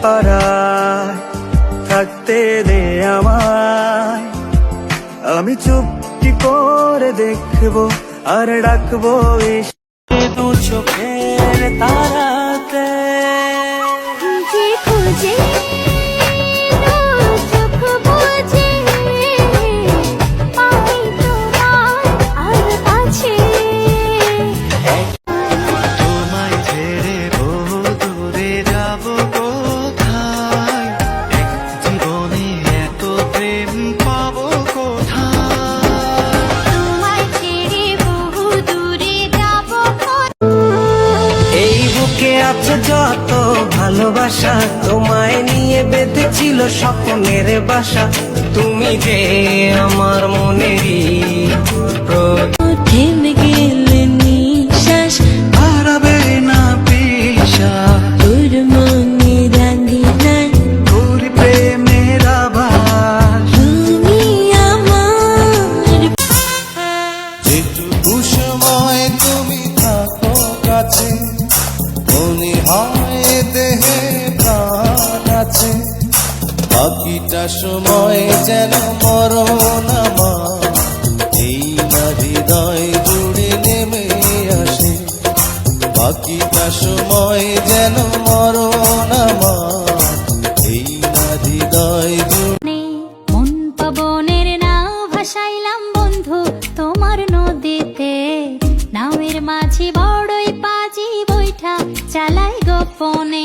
পাড়ায় থাকতে দে আমায়, আমি চুপটি করে দেখবো আর ডাকবো এসে দু চোখের তারাতে। যে খুঁজে চোখ বুঝে পাই তোমার আর কাছে। তোমায় ছেড়ে বহু দূরে যাব কোথায়, এক জীবনে এত প্রেম পাবো কোথায়। তোমায় ছেড়ে বহু দূরে যাব। এই বুকে আছে যত ভালোবাসা, তোমায় নিয়ে বেঁধেছিল স্বপ্নের বাসা। তুমি যে আমার মনেরই থেমে গেলে নিঃশ্বাস, হারাবে না বিশ্বাস। তোর মনে রাঙি নাই তোর প্রেমের আভাস, তুমি আমার। যেটুকু সময় তুমি থাকো কাছে, মনে হয় দেহে প্রাণ আছে। বাকিটা সময় যেন মরণ আমার, এই না হৃদয় জুড়ে নেমে আসে। বাকিটা সময় যেন মরণ আমার, এই না হৃদয় জুড়ে। মন পবনের নাও ভাসাইলাম বন্ধু তোমার নদীতে, নাওয়ের মাঝি বড়ই পাজি বৈঠা চালাই গোপনে।